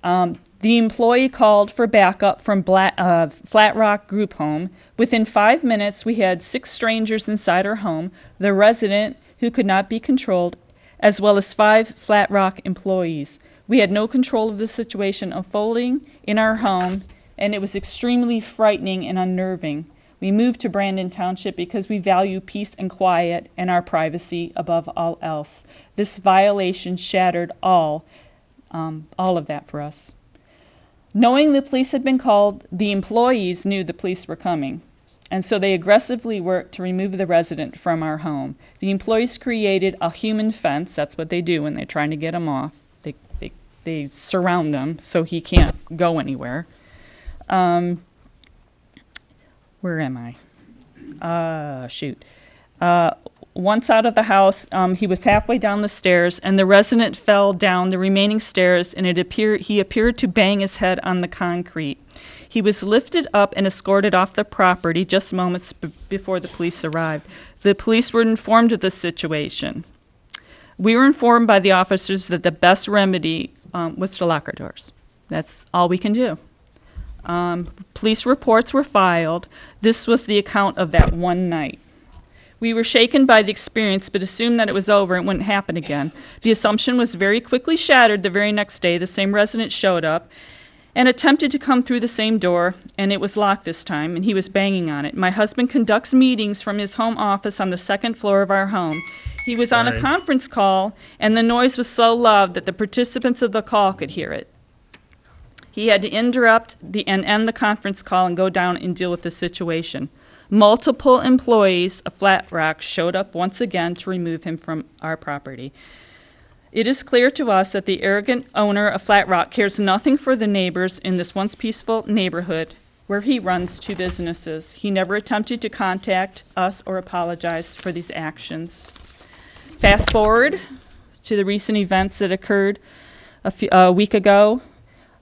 The employee called for backup from Flat Rock Group Home. Within 5 minutes, we had 6 strangers inside our home, the resident who could not be controlled, as well as 5 Flat Rock employees. We had no control of the situation unfolding in our home, and it was extremely frightening and unnerving. We moved to Brandon Township because we value peace and quiet and our privacy above all else. This violation shattered all of that for us. Knowing the police had been called, the employees knew the police were coming, and so they aggressively worked to remove the resident from our home. The employees created a human fence. That's what they do when they're trying to get him off. They surround them so he can't go anywhere. Where am I? Once out of the house, he was halfway down the stairs, and the resident fell down the remaining stairs, and he appeared to bang his head on the concrete. He was lifted up and escorted off the property just moments before the police arrived. The police were informed of the situation. We were informed by the officers that the best remedy was to lock our doors. That's all we can do. Police reports were filed. This was the account of that one night. We were shaken by the experience, but assumed that it was over and wouldn't happen again. The assumption was very quickly shattered the very next day. The same resident showed up and attempted to come through the same door, and it was locked this time, and he was banging on it. My husband conducts meetings from his home office on the second floor of our home. He was on a conference call, and the noise was so loud that the participants of the call could hear it. He had to interrupt and end the conference call and go down and deal with the situation. Multiple employees of Flat Rock showed up once again to remove him from our property. It is clear to us that the arrogant owner of Flat Rock cares nothing for the neighbors in this once peaceful neighborhood where he runs two businesses. He never attempted to contact us or apologize for these actions. Fast forward to the recent events that occurred a week ago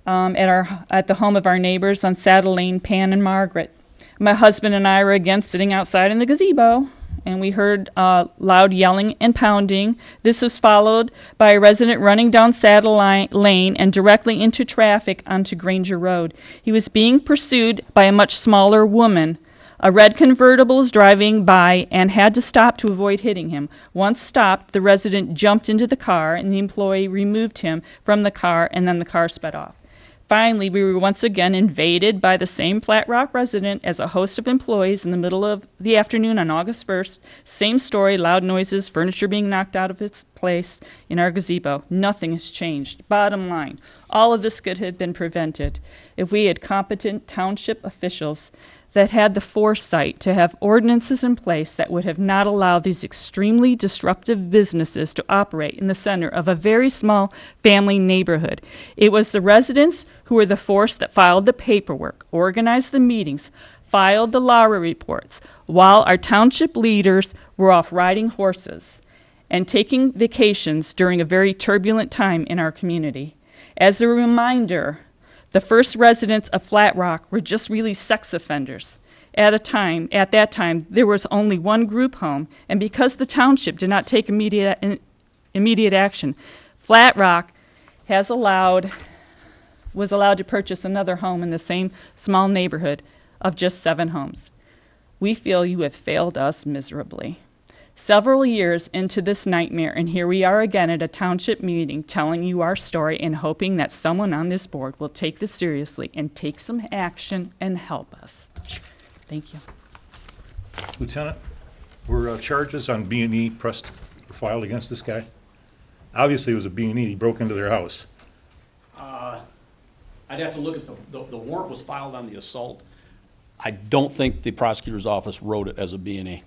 at the home of our neighbors on Saddle Lane, Pan and Margaret. My husband and I were again sitting outside in the gazebo, and we heard loud yelling and pounding. This was followed by a resident running down Saddle Lane and directly into traffic onto Granger Road. He was being pursued by a much smaller woman. A red convertible was driving by and had to stop to avoid hitting him. Once stopped, the resident jumped into the car, and the employee removed him from the car, and then the car sped off. Finally, we were once again invaded by the same Flat Rock resident as a host of employees in the middle of the afternoon on August 1st. Same story, loud noises, furniture being knocked out of its place in our gazebo. Nothing has changed. Bottom line, all of this could have been prevented if we had competent township officials that had the foresight to have ordinances in place that would have not allowed these extremely disruptive businesses to operate in the center of a very small family neighborhood. It was the residents who were the force that filed the paperwork, organized the meetings, filed the law reports, while our township leaders were off riding horses and taking vacations during a very turbulent time in our community. As a reminder, the first residents of Flat Rock were just really sex offenders. At that time, there was only one group home, and because the township did not take immediate action, Flat Rock was allowed to purchase another home in the same small neighborhood of just 7 homes. We feel you have failed us miserably. Several years into this nightmare, and here we are again at a township meeting telling you our story and hoping that someone on this board will take this seriously and take some action and help us. Thank you. Lieutenant, were charges on B&E pressed or filed against this guy? Obviously, it was a B&E. He broke into their house. I'd have to look at the warrant was filed on the assault. I don't think the prosecutor's office wrote it as a B&E.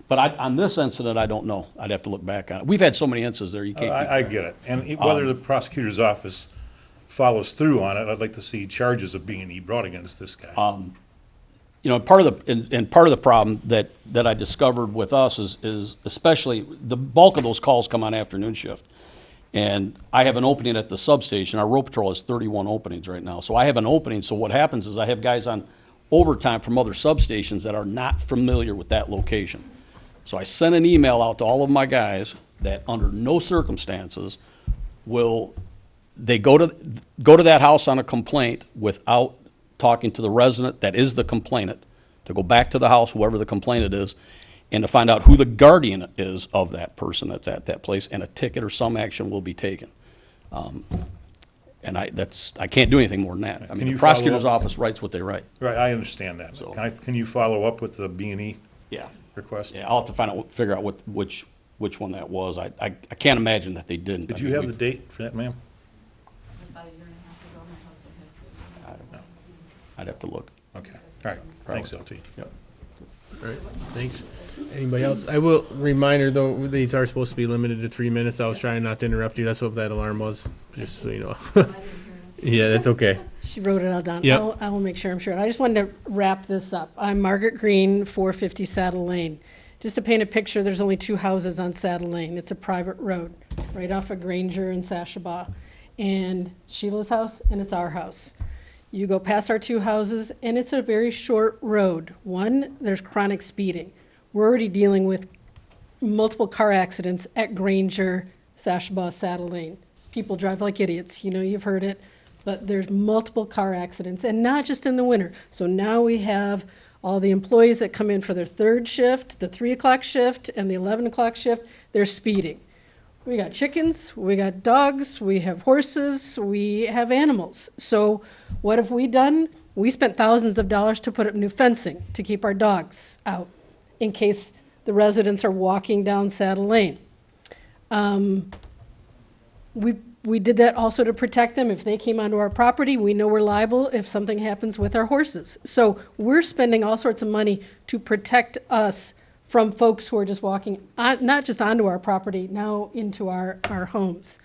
But on this incident, I don't know. I'd have to look back on it. We've had so many incidents there, you can't keep I get it. And whether the prosecutor's office follows through on it, I'd like to see charges of B&E brought against this guy. You know, part of the problem that I discovered with us is especially the bulk of those calls come on afternoon shift. And I have an opening at the substation. Our road patrol has 31 openings right now. So I have an opening. So what happens is I have guys on overtime from other substations that are not familiar with that location. So I sent an email out to all of my guys that under no circumstances will they go to that house on a complaint without talking to the resident that is the complainant, to go back to the house, whoever the complainant is, and to find out who the guardian is of that person that's at that place, and a ticket or some action will be taken. And I can't do anything more than that. I mean, the prosecutor's office writes what they write. Right, I understand that. So can you follow up with the B&E request? Yeah, I'll have to figure out which one that was. I can't imagine that they didn't. Did you have the date for that, ma'am? About a year and a half ago, my husband has. I don't know. I'd have to look. Okay, all right. Thanks, LT. Yep. All right, thanks. Anybody else? I will reminder though, these are supposed to be limited to 3 minutes. I was trying not to interrupt you. That's what that alarm was, just so you know. Yeah, that's okay. She wrote it all down. Yep. I will make sure I'm sure. I just wanted to wrap this up. I'm Margaret Green, 450 Saddle Lane. Just to paint a picture, there's only 2 houses on Saddle Lane. It's a private road, right off of Granger and Sashabaw. And Sheila's house, and it's our house. You go past our 2 houses, and it's a very short road. One, there's chronic speeding. We're already dealing with multiple car accidents at Granger, Sashabaw, Saddle Lane. People drive like idiots. You know, you've heard it. but there's multiple car accidents, and not just in the winter. So now we have all the employees that come in for their third shift, the 3 o'clock shift, and the 11 o'clock shift, they're speeding. We got chickens, we got dogs, we have horses, we have animals. So what have we done? We spent thousands of dollars to put up new fencing to keep our dogs out in case the residents are walking down Saddle Lane. We did that also to protect them. If they came onto our property, we know we're liable if something happens with our horses. So we're spending all sorts of money to protect us from folks who are just walking, not just onto our property, now into our homes.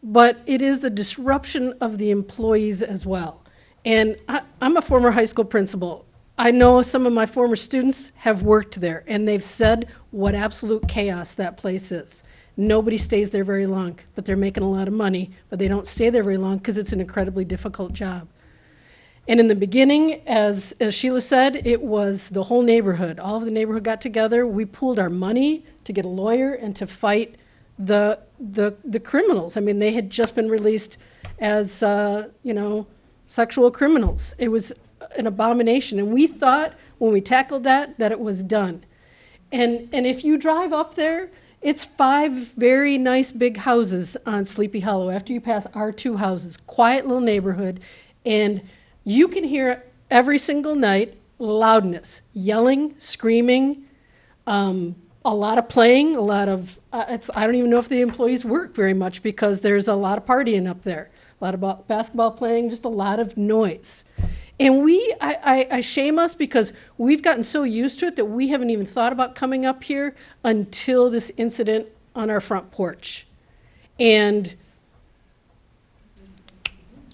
But it is the disruption of the employees as well. And I'm a former high school principal. I know some of my former students have worked there, and they've said what absolute chaos that place is. Nobody stays there very long, but they're making a lot of money, but they don't stay there very long because it's an incredibly difficult job. And in the beginning, as Sheila said, it was the whole neighborhood. All of the neighborhood got together. We pooled our money to get a lawyer and to fight the criminals. I mean, they had just been released as, sexual criminals. It was an abomination. And we thought when we tackled that it was done. And if you drive up there, it's 5 very nice big houses on Sleepy Hollow after you pass our 2 houses. Quiet little neighborhood. And you can hear every single night loudness, yelling, screaming, a lot of playing, a lot of, I don't even know if the employees work very much because there's a lot of partying up there, a lot of basketball playing, just a lot of noise. And I shame us because we've gotten so used to it that we haven't even thought about coming up here until this incident on our front porch. And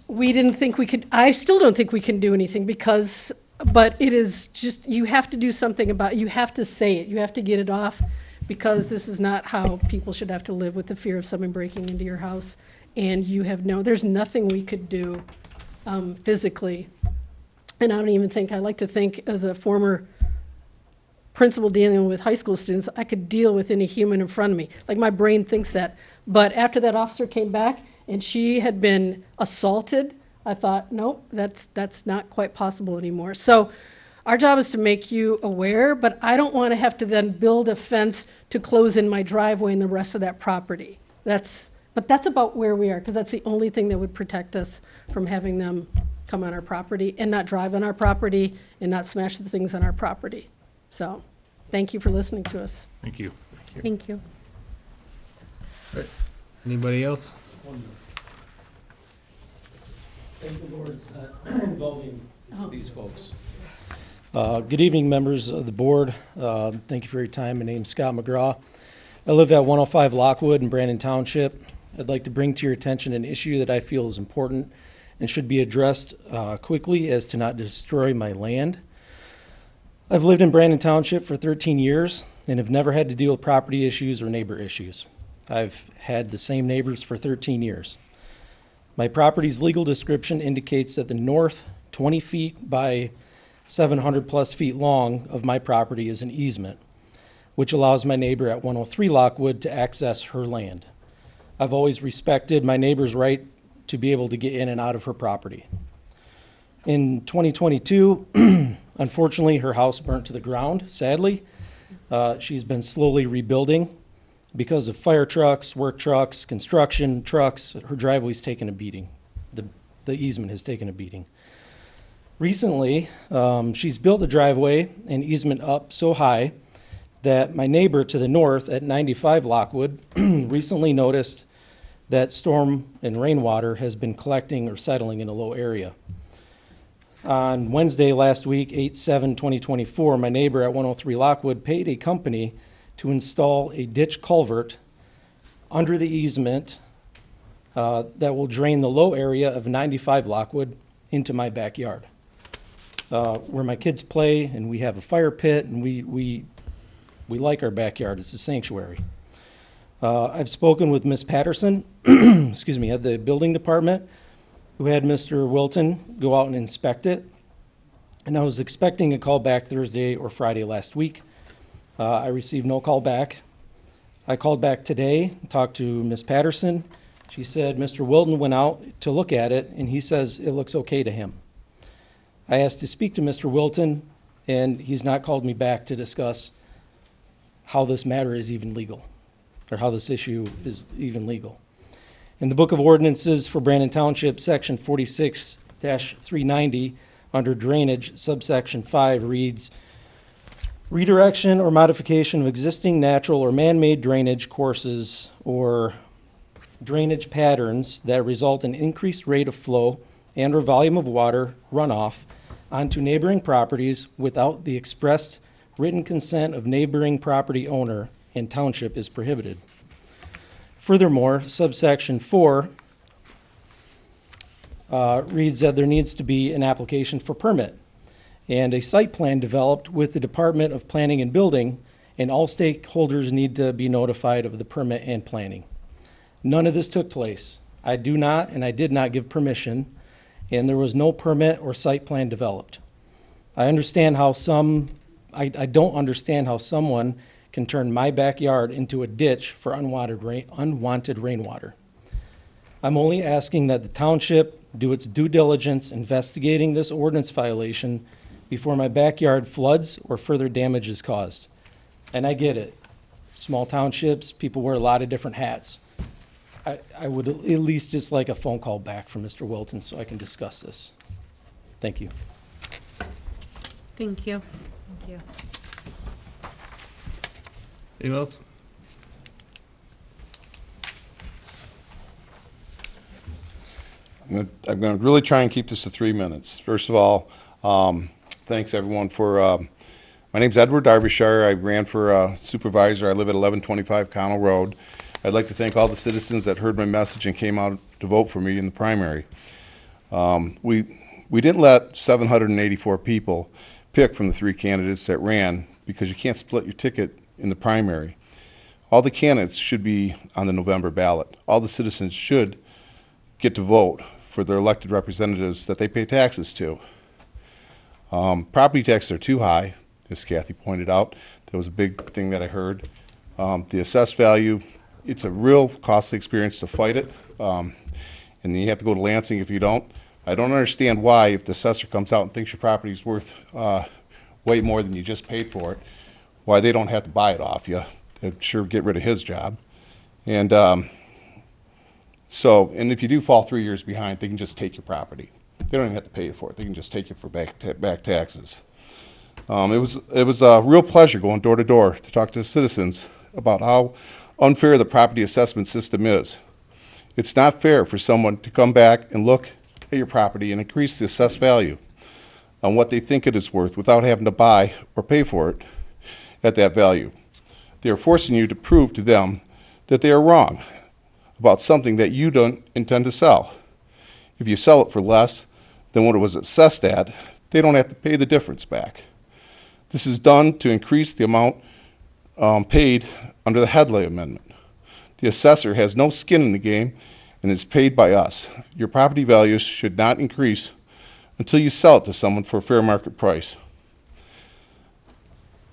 we didn't think we could, I still don't think we can do anything but it is just, you have to do something about it. You have to say it. You have to get it off because this is not how people should have to live with the fear of someone breaking into your house. And there's nothing we could do physically. And I don't even think, I like to think as a former principal dealing with high school students, I could deal with any human in front of me. Like my brain thinks that. But after that officer came back and she had been assaulted, I thought, nope, that's not quite possible anymore. So our job is to make you aware, but I don't want to have to then build a fence to close in my driveway and the rest of that property. But that's about where we are, because that's the only thing that would protect us from having them come on our property and not drive on our property and not smash the things on our property. So thank you for listening to us. Thank you. Thank you. Anybody else? Thank the Lord involving these folks. Good evening, members of the board. Thank you for your time. My name's Scott McGraw. I live at 105 Lockwood in Brandon Township. I'd like to bring to your attention an issue that I feel is important and should be addressed quickly as to not destroy my land. I've lived in Brandon Township for 13 years and have never had to deal with property issues or neighbor issues. I've had the same neighbors for 13 years. My property's legal description indicates that the north 20 feet by 700 plus feet long of my property is an easement, which allows my neighbor at 103 Lockwood to access her land. I've always respected my neighbor's right to be able to get in and out of her property. In 2022, unfortunately, her house burnt to the ground, sadly. She's been slowly rebuilding. Because of fire trucks, work trucks, construction trucks, her driveway's taken a beating. The easement has taken a beating. Recently, she's built the driveway and easement up so high that my neighbor to the north at 95 Lockwood recently noticed that storm and rainwater has been collecting or settling in a low area. On Wednesday last week, 8/7/2024, my neighbor at 103 Lockwood paid a company to install a ditch culvert under the easement that will drain the low area of 95 Lockwood into my backyard, where my kids play, and we have a fire pit, and we like our backyard. It's a sanctuary. I've spoken with Ms. Patterson, excuse me, at the building department, who had Mr. Wilton go out and inspect it, and I was expecting a call back Thursday or Friday last week. I received no call back. I called back today, talked to Ms. Patterson. She said Mr. Wilton went out to look at it, and he says it looks okay to him. I asked to speak to Mr. Wilton, and he's not called me back to discuss how this matter is even legal, or how this issue is even legal. In the Book of Ordinances for Brandon Township, Section 46-390, under Drainage, subsection 5 reads, redirection or modification of existing natural or man-made drainage courses or drainage patterns that result in increased rate of flow and or volume of water runoff onto neighboring properties without the expressed written consent of neighboring property owner and township is prohibited. Furthermore, subsection 4 reads that there needs to be an application for permit and a site plan developed with the Department of Planning and Building, and all stakeholders need to be notified of the permit and planning. None of this took place. I do not and I did not give permission, and there was no permit or site plan developed. I understand how I don't understand how someone can turn my backyard into a ditch for unwanted rainwater. I'm only asking that the township do its due diligence investigating this ordinance violation before my backyard floods or further damage is caused. And I get it. Small townships, people wear a lot of different hats. I would at least just like a phone call back from Mr. Wilton so I can discuss this. Thank you. Thank you. Thank you. Anyone else? I'm going to really try and keep this to 3 minutes. First of all, thanks everyone for, my name's Edward Derbyshire. I ran for supervisor. I live at 1125 Connell Road. I'd like to thank all the citizens that heard my message and came out to vote for me in the primary. We didn't let 784 people pick from the 3 candidates that ran because you can't split your ticket in the primary. All the candidates should be on the November ballot. All the citizens should get to vote for their elected representatives that they pay taxes to. Property taxes are too high, as Kathy pointed out. That was a big thing that I heard. The assessed value, it's a real costly experience to fight it, and you have to go to Lansing if you don't. I don't understand why, if the assessor comes out and thinks your property is worth way more than you just paid for it, why they don't have to buy it off you. It'd sure get rid of his job. And and if you do fall 3 years behind, they can just take your property. They don't even have to pay you for it. They can just take you for back taxes. It was a real pleasure going door to door to talk to the citizens about how unfair the property assessment system is. It's not fair for someone to come back and look at your property and increase the assessed value on what they think it is worth without having to buy or pay for it at that value. They are forcing you to prove to them that they are wrong about something that you don't intend to sell. If you sell it for less than what it was assessed at, they don't have to pay the difference back. This is done to increase the amount paid under the Headley Amendment. The assessor has no skin in the game and is paid by us. Your property values should not increase until you sell it to someone for a fair market price.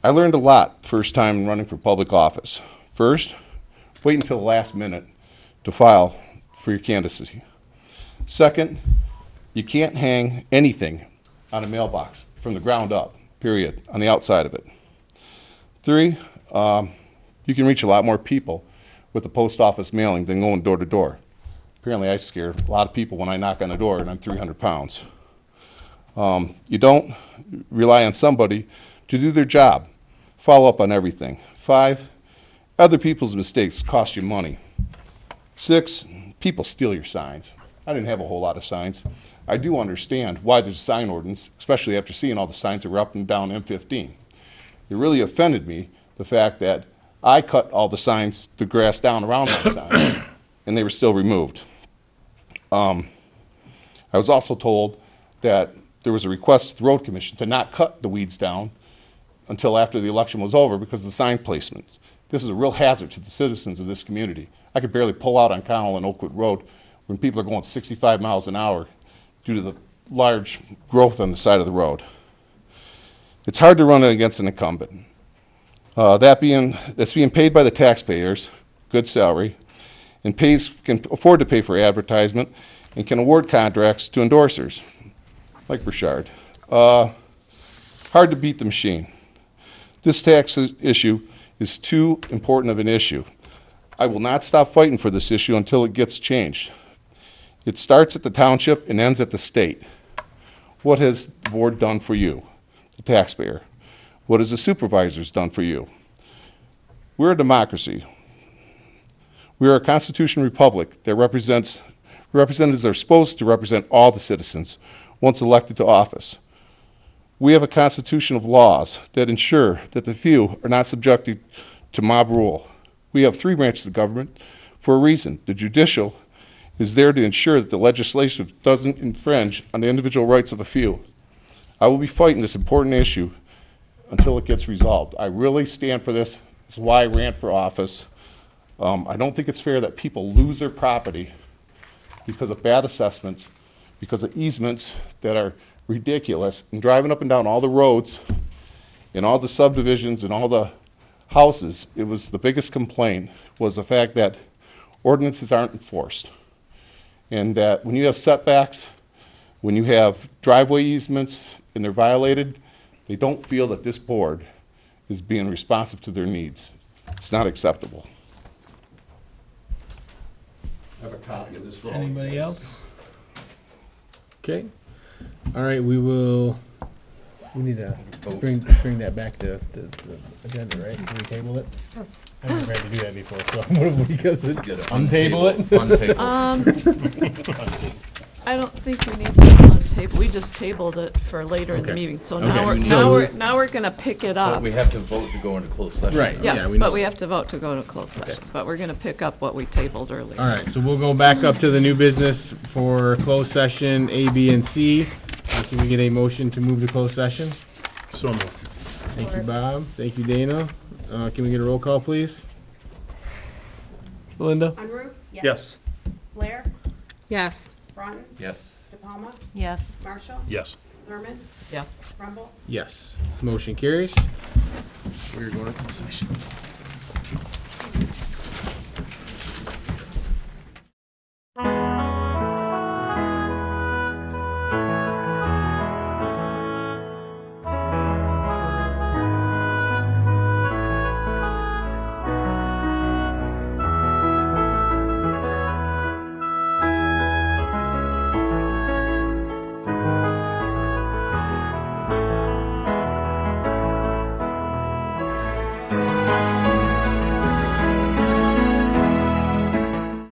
I learned a lot first time running for public office. First, wait until the last minute to file for your candidacy. Second, you can't hang anything on a mailbox from the ground up, period, on the outside of it. 3, you can reach a lot more people with the post office mailing than going door to door. Apparently I scare a lot of people when I knock on the door and I'm 300 pounds. You don't rely on somebody to do their job. Follow up on everything. 5, other people's mistakes cost you money. 6, people steal your signs. I didn't have a whole lot of signs. I do understand why there's a sign ordinance, especially after seeing all the signs that were up and down M15. It really offended me, the fact that I cut all the signs, the grass down around my signs, and they were still removed. I was also told that there was a request to the road commission to not cut the weeds down until after the election was over because of the sign placement. This is a real hazard to the citizens of this community. I could barely pull out on Connell and Oakwood Road when people are going 65 miles an hour due to the large growth on the side of the road. It's hard to run against an incumbent. That's being paid by the taxpayers, good salary, and can afford to pay for advertisement and can award contracts to endorsers, like Burchard. Hard to beat the machine. This tax issue is too important of an issue. I will not stop fighting for this issue until it gets changed. It starts at the township and ends at the state. What has the board done for you, the taxpayer? What has the supervisors done for you? We're a democracy. We are a constitutional republic that representatives are supposed to represent all the citizens once elected to office. We have a constitution of laws that ensure that the few are not subjected to mob rule. We have 3 branches of government for a reason. The judicial is there to ensure that the legislation doesn't infringe on the individual rights of a few. I will be fighting this important issue until it gets resolved. I really stand for this. This is why I ran for office. I don't think it's fair that people lose their property because of bad assessments, because of easements that are ridiculous. And driving up and down all the roads and all the subdivisions and all the houses, it was the biggest complaint was the fact that ordinances aren't enforced. And that when you have setbacks, when you have driveway easements and they're violated, they don't feel that this board is being responsive to their needs. It's not acceptable. I have a copy of this for all of you Anybody guys. else? Okay. All right, we need to bring that back to the agenda, right? Can we table it? Yes. I haven't tried to do that before, so what if we get Get it untable it? Untable. I don't think we need to untable, we just tabled it for later in the Okay. meeting, so Okay. now we're gonna pick it But up. we have to vote to go into closed session. Right. Yeah, Yes, we know but we that. have to vote to go to closed session, but we're gonna pick up what we tabled earlier. All right, so we'll go back up to the new business for closed session A, B, and C. Can we get a motion to move to closed session? So moved. Thank you, Bob. Thank you, Dana. Can we get a roll call, please? Belinda? Unruh? Yes. Blair? Yes. Broughton? Yes. De Palma? Yes. Marshall? Yes. Thurman? Yes. Rumble? Yes. Motion carries. We're going to closed session.